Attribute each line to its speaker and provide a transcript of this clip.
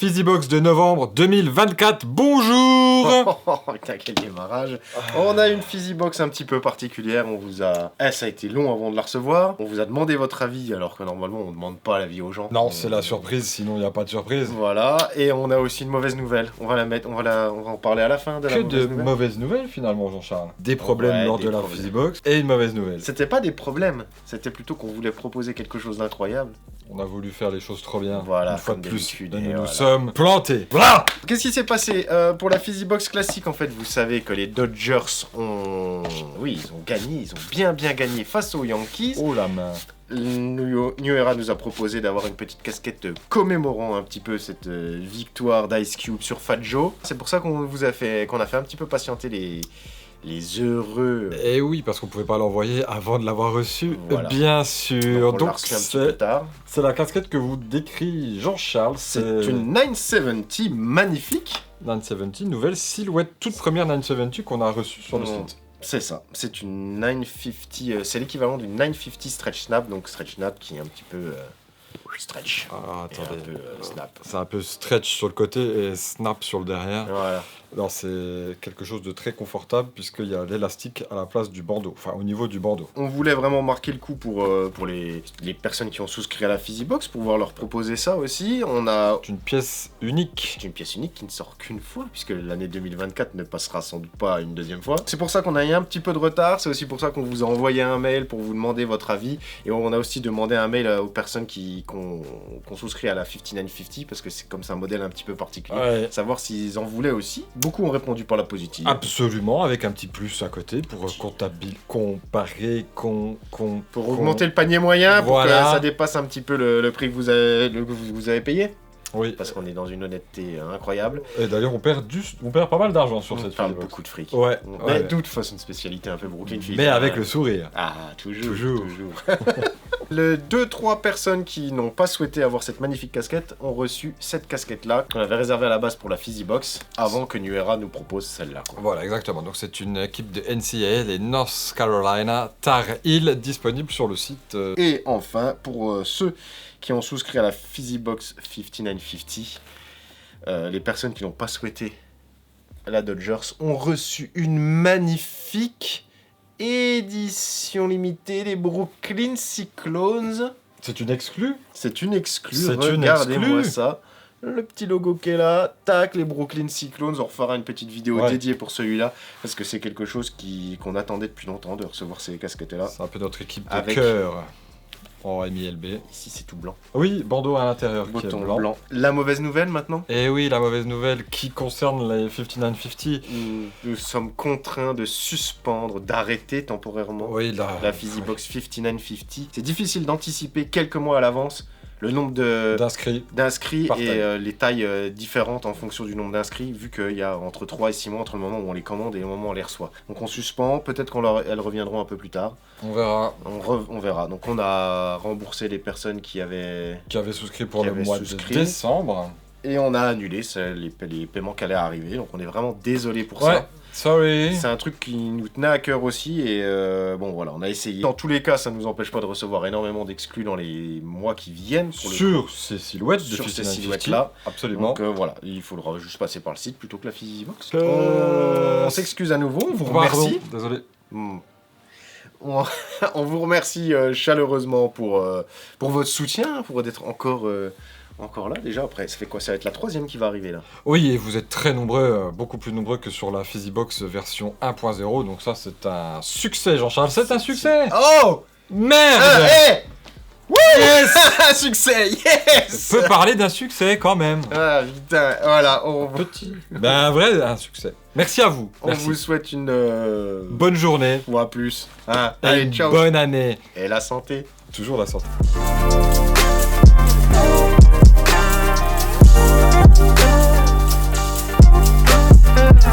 Speaker 1: Physibox de novembre 2024, bonjour.
Speaker 2: Putain, quel démarrage. On a une Physibox un petit peu particulière, on vous a... ça a été long avant de la recevoir, on vous a demandé votre avis, alors que normalement on demande pas l'avis aux gens.
Speaker 1: Non, c'est la surprise, sinon il n'y a pas de surprise.
Speaker 2: Voilà, et on a aussi une mauvaise nouvelle, on va en parler à la fin de la mauvaise nouvelle.
Speaker 1: Mauvaises nouvelles finalement, Jean-Charles. Des problèmes lors de la Physibox et une mauvaise nouvelle.
Speaker 2: C'était pas des problèmes, c'était plutôt qu'on voulait proposer quelque chose d'incroyable.
Speaker 1: On a voulu faire les choses trop bien.
Speaker 2: Voilà,
Speaker 1: une fois de
Speaker 2: plus,
Speaker 1: nous sommes plantés. Voilà.
Speaker 2: Qu'est-ce qui s'est passé pour la Physibox classique en fait? Vous savez que les Dodgers ont... Oui, ils ont gagné, ils ont bien gagné face aux Yankees.
Speaker 1: Oh la main.
Speaker 2: New Era nous a proposé d'avoir une petite casquette commémorant un petit peu cette victoire d'Ice Cube sur Fat Joe. C'est pour ça qu'on a fait un petit peu patienter les heureux.
Speaker 1: Et oui, parce qu'on pouvait pas l'envoyer avant de l'avoir reçu,
Speaker 2: voilà.
Speaker 1: Bien sûr.
Speaker 2: Donc
Speaker 1: c'est la casquette que vous décrit Jean-Charles.
Speaker 2: C'est une 970 magnifique.
Speaker 1: 970, nouvelle silhouette, toute première 970 qu'on a reçue sur le site.
Speaker 2: C'est ça, c'est une 950, c'est l'équivalent d'une 950 Stretch Snap, donc Stretch Snap qui est un petit peu stretch.
Speaker 1: Ah, attendez,
Speaker 2: snap.
Speaker 1: C'est un peu stretch sur le côté et snap sur le derrière.
Speaker 2: Voilà.
Speaker 1: Alors c'est quelque chose de très confortable puisqu'il y a l'élastique à la place du bandeau, enfin au niveau du bandeau.
Speaker 2: On voulait vraiment marquer le coup pour les personnes qui ont souscrit à la Physibox, pour pouvoir leur proposer ça aussi.
Speaker 1: C'est une pièce unique.
Speaker 2: C'est une pièce unique qui ne sort qu'une fois, puisque l'année 2024 ne passera sans doute pas une deuxième fois. C'est pour ça qu'on a eu un petit peu de retard, c'est aussi pour ça qu'on vous a envoyé un mail pour vous demander votre avis. Et on a aussi demandé un mail aux personnes qu'on souscrit à la 5950, parce que c'est comme c'est un modèle un petit peu particulier.
Speaker 1: Ouais.
Speaker 2: Savoir s'ils en voulaient aussi. Beaucoup ont répondu par la positive.
Speaker 1: Absolument, avec un petit plus à côté pour comparer,
Speaker 2: pour augmenter le panier moyen, pour que ça dépasse un petit peu le prix que vous avez payé.
Speaker 1: Oui.
Speaker 2: Parce qu'on est dans une honnêteté incroyable.
Speaker 1: Et d'ailleurs, on perd pas mal d'argent sur cette
Speaker 2: Physibox. Beaucoup de fric.
Speaker 1: Ouais.
Speaker 2: Mais de toute façon, une spécialité un peu Brooklyn Fizz.
Speaker 1: Mais avec le sourire.
Speaker 2: Ah, toujours. Les 2-3 personnes qui n'ont pas souhaité avoir cette magnifique casquette ont reçu cette casquette-là, qu'on avait réservée à la base pour la Physibox, avant que New Era nous propose celle-là.
Speaker 1: Voilà, exactement. Donc c'est une équipe de NCAA, les North Carolina Tar Heel, disponible sur le site.
Speaker 2: Et enfin, pour ceux qui ont souscrit à la Physibox 5950, les personnes qui n'ont pas souhaité la Dodgers ont reçu une magnifique édition limitée des Brooklyn Cyclones.
Speaker 1: C'est une exclue.
Speaker 2: C'est une exclue, regardez-moi ça. Le petit logo qui est là, tac, les Brooklyn Cyclones. On refera une petite vidéo dédiée pour celui-là, parce que c'est quelque chose qu'on attendait depuis longtemps, de recevoir ces casquettes-là.
Speaker 1: C'est un peu notre équipe de cœur en MILB.
Speaker 2: Ici, c'est tout blanc.
Speaker 1: Oui, bandeau à l'intérieur qui est blanc.
Speaker 2: La mauvaise nouvelle maintenant?
Speaker 1: Et oui, la mauvaise nouvelle qui concerne les 5950.
Speaker 2: Nous sommes contraints de suspendre, d'arrêter temporairement la Physibox 5950. C'est difficile d'anticiper quelques mois à l'avance le nombre d'inscrits et les tailles différentes en fonction du nombre d'inscrits, vu qu'il y a entre 3 et 6 mois entre le moment où on les commande et le moment où on les reçoit. Donc on suspend, peut-être qu'elles reviendront un peu plus tard.
Speaker 1: On verra.
Speaker 2: On verra. Donc on a remboursé les personnes qui avaient
Speaker 1: souscrit pour le mois de décembre.
Speaker 2: Et on a annulé les paiements qui allaient arriver. Donc on est vraiment désolé pour ça.
Speaker 1: Sorry.
Speaker 2: C'est un truc qui nous tenait à cœur aussi et bon voilà, on a essayé. Dans tous les cas, ça ne nous empêche pas de recevoir énormément d'exclus dans les mois qui viennent.
Speaker 1: Sur ces silhouettes
Speaker 2: là.
Speaker 1: Absolument.
Speaker 2: Donc voilà, il faudra juste passer par le site plutôt que la Physibox. On s'excuse à nouveau, on vous remercie.
Speaker 1: Désolé.
Speaker 2: On vous remercie chaleureusement pour votre soutien, pour d'être encore là déjà. Après ça fait quoi? Ça va être la 3e qui va arriver là.
Speaker 1: Oui, et vous êtes très nombreux, beaucoup plus nombreux que sur la Physibox version 1.0, donc ça c'est un succès, Jean-Charles, c'est un succès.
Speaker 2: Oh
Speaker 1: merde.
Speaker 2: Oui. Yes. Un succès, yes.
Speaker 1: On peut parler d'un succès quand même.
Speaker 2: Ah putain, voilà.
Speaker 1: Petit. Ben un vrai un succès. Merci à vous.
Speaker 2: On vous souhaite une
Speaker 1: bonne journée.
Speaker 2: Ou à plus.
Speaker 1: Allez, ciao. Bonne année.
Speaker 2: Et la santé.
Speaker 1: Toujours la santé.